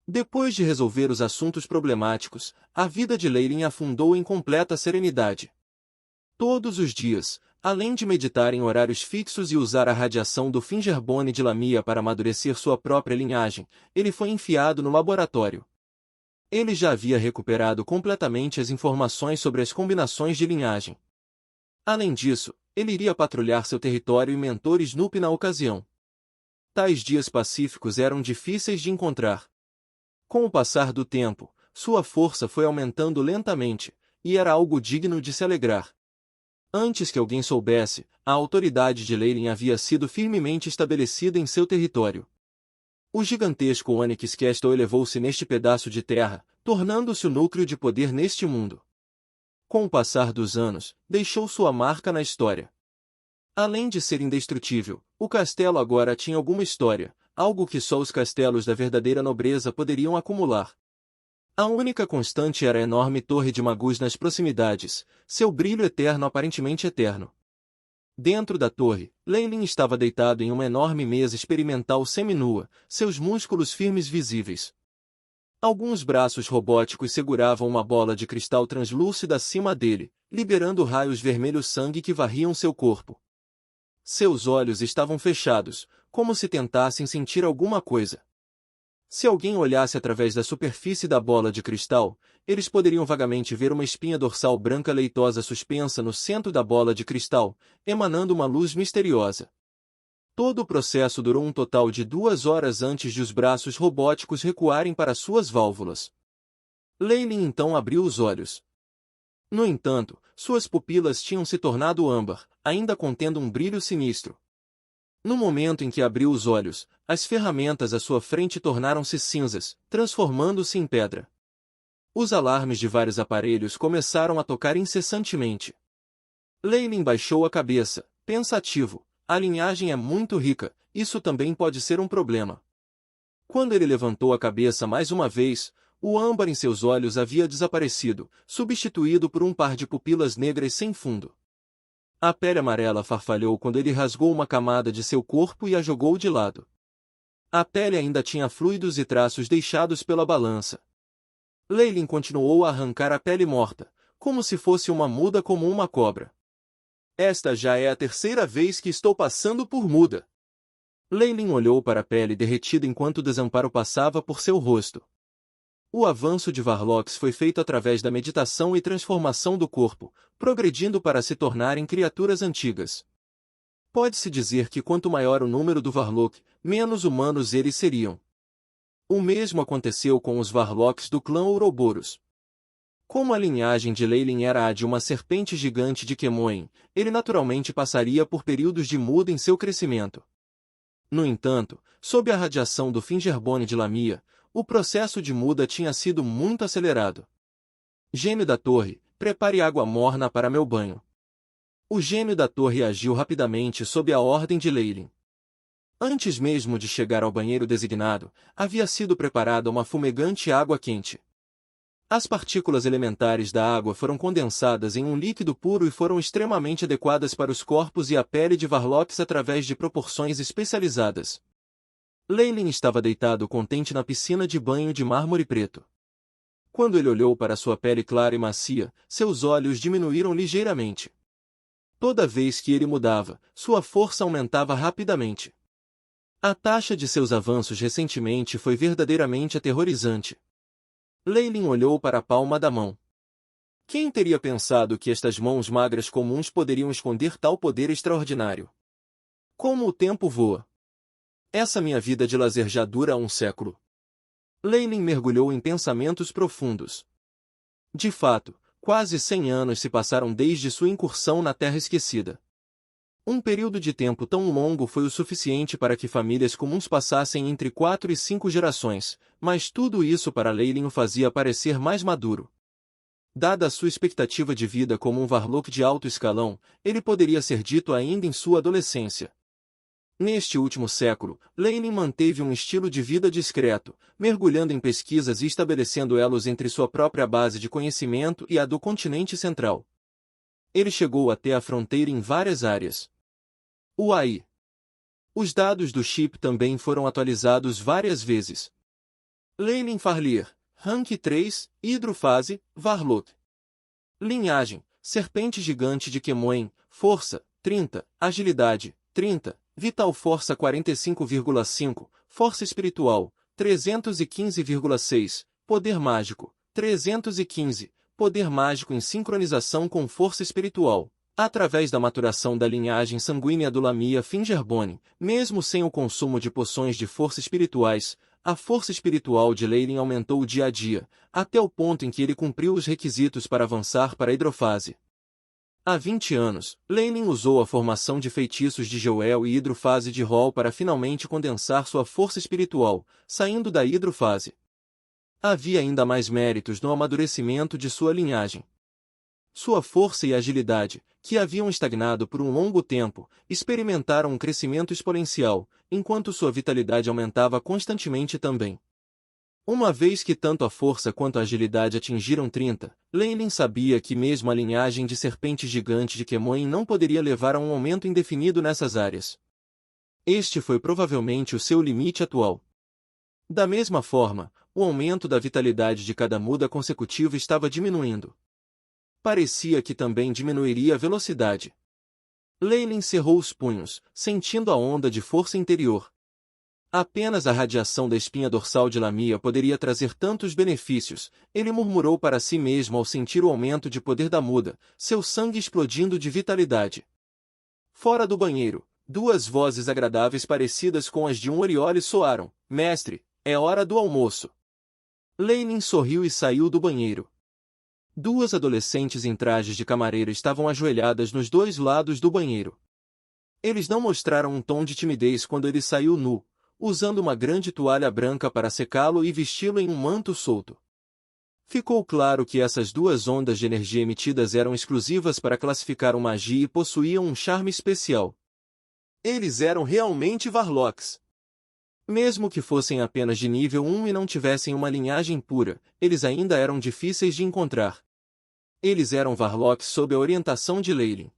Depois de resolver os assuntos problemáticos, a vida de Leylin afundou em completa serenidade. Todos os dias, além de meditar em horários fixos e usar a radiação do Fingerbone de Lamia para amadurecer sua própria linhagem, ele foi enfiado no laboratório. Ele já havia recuperado completamente as informações sobre as combinações de linhagem. Além disso, ele iria patrulhar seu território e mentor Snoop na ocasião. Tais dias pacíficos eram difíceis de encontrar. Com o passar do tempo, sua força foi aumentando lentamente, e era algo digno de se alegrar. Antes que alguém soubesse, a autoridade de Leylin havia sido firmemente estabelecida em seu território. O gigantesco Onyx Castle elevou-se neste pedaço de terra, tornando-se o núcleo de poder neste mundo. Com o passar dos anos, deixou sua marca na história. Além de ser indestrutível, o castelo agora tinha alguma história, algo que só os castelos da verdadeira nobreza poderiam acumular. A única constante era a enorme torre de Magus nas proximidades, seu brilho eterno aparentemente eterno. Dentro da torre, Leylin estava deitado em uma enorme mesa experimental seminua, seus músculos firmes visíveis. Alguns braços robóticos seguravam uma bola de cristal translúcida acima dele, liberando raios vermelho-sangue que varriam seu corpo. Seus olhos estavam fechados, como se tentassem sentir alguma coisa. Se alguém olhasse através da superfície da bola de cristal, eles poderiam vagamente ver uma espinha dorsal branca leitosa suspensa no centro da bola de cristal, emanando uma luz misteriosa. Todo o processo durou um total de 2 horas antes de os braços robóticos recuarem para suas válvulas. Leylin então abriu os olhos. No entanto, suas pupilas tinham se tornado âmbar, ainda contendo um brilho sinistro. No momento em que abriu os olhos, as ferramentas à sua frente tornaram-se cinzas, transformando-se em pedra. Os alarmes de vários aparelhos começaram a tocar incessantemente. Leylin baixou a cabeça, pensativo. A linhagem é muito rica, isso também pode ser um problema. Quando ele levantou a cabeça mais uma vez, o âmbar em seus olhos havia desaparecido, substituído por um par de pupilas negras sem fundo. A pele amarela farfalhou quando ele rasgou uma camada de seu corpo e a jogou de lado. A pele ainda tinha fluidos e traços deixados pela balança. Leylin continuou a arrancar a pele morta, como se fosse uma muda como uma cobra. Esta já é a terceira vez que estou passando por muda. Leylin olhou para a pele derretida enquanto o desamparo passava por seu rosto. O avanço de Varlocks foi feito através da meditação e transformação do corpo, progredindo para se tornarem criaturas antigas. Pode-se dizer que quanto maior o número do Varlock, menos humanos eles seriam. O mesmo aconteceu com os Varlocks do clã Ouroboros. Como a linhagem de Leylin era a de uma serpente gigante de Kemoin, ele naturalmente passaria por períodos de muda em seu crescimento. No entanto, sob a radiação do Fingerbone de Lamia, o processo de muda tinha sido muito acelerado. Gênio da torre, prepare água morna para meu banho. O gênio da torre agiu rapidamente sob a ordem de Leylin. Antes mesmo de chegar ao banheiro designado, havia sido preparada uma fumegante água quente. As partículas elementares da água foram condensadas em um líquido puro e foram extremamente adequadas para os corpos e a pele de Varlocks através de proporções especializadas. Leylin estava deitado contente na piscina de banho de mármore preto. Quando ele olhou para sua pele clara e macia, seus olhos diminuíram ligeiramente. Toda vez que ele mudava, sua força aumentava rapidamente. A taxa de seus avanços recentemente foi verdadeiramente aterrorizante. Leylin olhou para a palma da mão. Quem teria pensado que estas mãos magras comuns poderiam esconder tal poder extraordinário? Como o tempo voa! Essa minha vida de lazer já dura há um século. Leylin mergulhou em pensamentos profundos. De fato, quase 100 anos se passaram desde sua incursão na Terra Esquecida. Um período de tempo tão longo foi o suficiente para que famílias comuns passassem entre 4 e 5 gerações, mas tudo isso para Leylin o fazia parecer mais maduro. Dada a sua expectativa de vida como um Varlock de alto escalão, ele poderia ser dito ainda em sua adolescência. Neste último século, Leylin manteve um estilo de vida discreto, mergulhando em pesquisas e estabelecendo elos entre sua própria base de conhecimento e a do continente central. Ele chegou até a fronteira em várias áreas. O AI. Os dados do chip também foram atualizados várias vezes. Leylin Farlier, Rank 3, Hidrofase, Varlock. Linhagem, Serpente Gigante de Kemoen, Força, 30, Agilidade, 30, Vital Força 45,5, Força Espiritual, 315,6, Poder Mágico, 315, Poder Mágico em sincronização com Força Espiritual. Através da maturação da linhagem sanguínea do Lamia Fingerbone, mesmo sem o consumo de poções de força espirituais, a força espiritual de Leylin aumentou dia a dia, até o ponto em que ele cumpriu os requisitos para avançar para a hidrofase. Há 20 anos, Leylin usou a formação de feitiços de Joel e hidrofase de Hall para finalmente condensar sua força espiritual, saindo da hidrofase. Havia ainda mais méritos no amadurecimento de sua linhagem. Sua força e agilidade, que haviam estagnado por um longo tempo, experimentaram um crescimento exponencial, enquanto sua vitalidade aumentava constantemente também. Uma vez que tanto a força quanto a agilidade atingiram 30, Leylin sabia que mesmo a linhagem de serpente gigante de Kemoen não poderia levar a um aumento indefinido nessas áreas. Este foi provavelmente o seu limite atual. Da mesma forma, o aumento da vitalidade de cada muda consecutiva estava diminuindo. Parecia que também diminuiria a velocidade. Leylin cerrou os punhos, sentindo a onda de força interior. Apenas a radiação da espinha dorsal de Lamia poderia trazer tantos benefícios, ele murmurou para si mesmo ao sentir o aumento de poder da muda, seu sangue explodindo de vitalidade. Fora do banheiro, duas vozes agradáveis parecidas com as de um Oriole soaram: "Mestre, é hora do almoço." Leylin sorriu e saiu do banheiro. Duas adolescentes em trajes de camareira estavam ajoelhadas nos dois lados do banheiro. Eles não mostraram um tom de timidez quando ele saiu nu, usando uma grande toalha branca para secá-lo e vesti-lo em um manto solto. Ficou claro que essas duas ondas de energia emitidas eram exclusivas para classificar uma magia e possuíam um charme especial. Eles eram realmente Varlocks. Mesmo que fossem apenas de nível 1 e não tivessem uma linhagem pura, eles ainda eram difíceis de encontrar. Eles eram Varlocks sob a orientação de Leylin.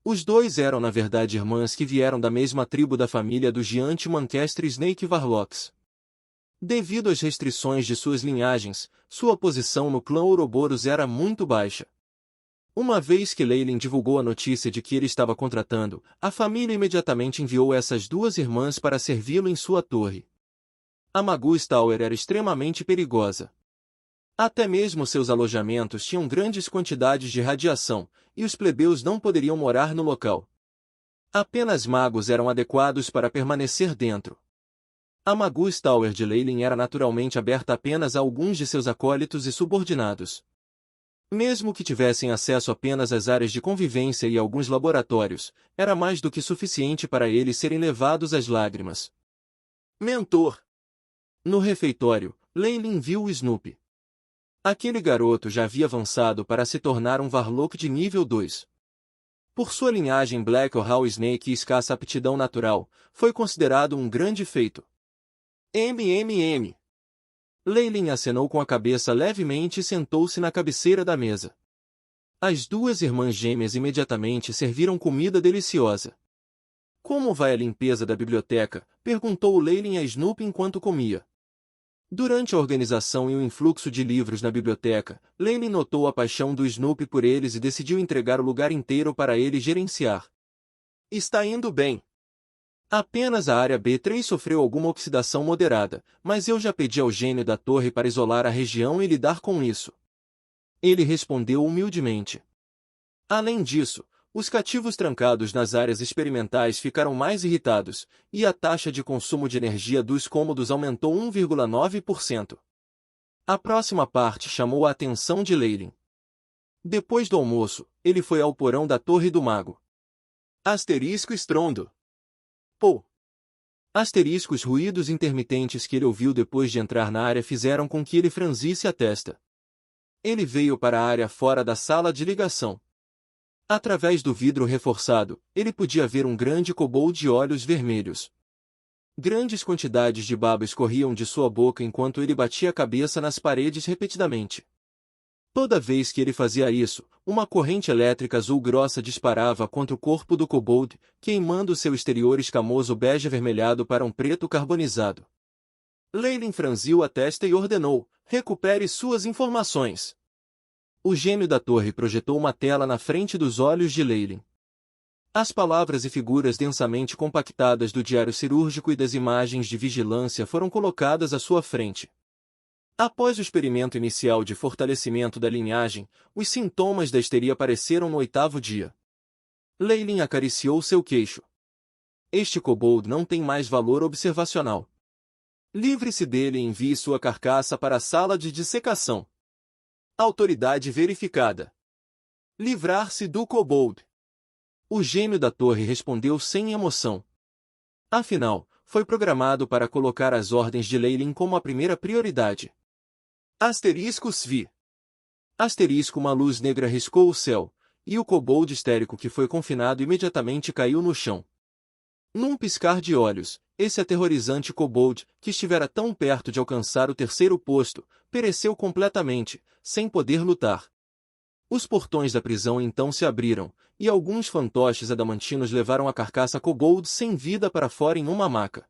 Os dois eram na verdade irmãs que vieram da mesma tribo da família do gigante Mancastre Snake Varlocks. Devido às restrições de suas linhagens, sua posição no clã Ouroboros era muito baixa. Uma vez que Leylin divulgou a notícia de que ele estava contratando, a família imediatamente enviou essas duas irmãs para servi-lo em sua torre. A Magus Tower era extremamente perigosa. Até mesmo seus alojamentos tinham grandes quantidades de radiação, e os plebeus não poderiam morar no local. Apenas magos eram adequados para permanecer dentro. A Magus Tower de Leylin era naturalmente aberta apenas a alguns de seus acólitos e subordinados. Mesmo que tivessem acesso apenas às áreas de convivência e alguns laboratórios, era mais do que suficiente para eles serem levados às lágrimas. Mentor. No refeitório, Leylin viu o Snoopy. Aquele garoto já havia avançado para se tornar um Varlock de nível 2. Por sua linhagem Black Oral Snake e escassa aptidão natural, foi considerado um grande feito. MMM. Leylin acenou com a cabeça levemente e sentou-se na cabeceira da mesa. As duas irmãs gêmeas imediatamente serviram comida deliciosa. "Como vai a limpeza da biblioteca?" perguntou Leylin a Snoopy enquanto comia. Durante a organização e o influxo de livros na biblioteca, Leylin notou a paixão do Snoopy por eles e decidiu entregar o lugar inteiro para ele gerenciar. "Está indo bem. Apenas a área B3 sofreu alguma oxidação moderada, mas eu já pedi ao gênio da torre para isolar a região e lidar com isso." Ele respondeu humildemente. Além disso, os cativos trancados nas áreas experimentais ficaram mais irritados, e a taxa de consumo de energia dos cômodos aumentou 1,9%. A próxima parte chamou a atenção de Leylin. Depois do almoço, ele foi ao porão da Torre do Mago. Asterisco estrondo. Pô! Asteriscos ruídos intermitentes que ele ouviu depois de entrar na área fizeram com que ele franzisse a testa. Ele veio para a área fora da sala de ligação. Através do vidro reforçado, ele podia ver um grande kobold de olhos vermelhos. Grandes quantidades de baba escorriam de sua boca enquanto ele batia a cabeça nas paredes repetidamente. Toda vez que ele fazia isso, uma corrente elétrica azul grossa disparava contra o corpo do kobold, queimando seu exterior escamoso bege avermelhado para um preto carbonizado. Leylin franziu a testa e ordenou: recupere suas informações. O gêmeo da torre projetou uma tela na frente dos olhos de Leylin. As palavras e figuras densamente compactadas do diário cirúrgico e das imagens de vigilância foram colocadas à sua frente. Após o experimento inicial de fortalecimento da linhagem, os sintomas da histeria apareceram no 8º dia. Leylin acariciou seu queixo. Este kobold não tem mais valor observacional. Livre-se dele e envie sua carcaça para a sala de dissecação. Autoridade verificada. Livrar-se do kobold. O gêmeo da torre respondeu sem emoção. Afinal, foi programado para colocar as ordens de Leylin como a primeira prioridade. Asterisco Svi. Asterisco uma luz negra riscou o céu, e o kobold histérico que foi confinado imediatamente caiu no chão. Num piscar de olhos, esse aterrorizante kobold, que estivera tão perto de alcançar o 3º posto, pereceu completamente, sem poder lutar. Os portões da prisão então se abriram, e alguns fantoches adamantinos levaram a carcaça kobold sem vida para fora em uma maca.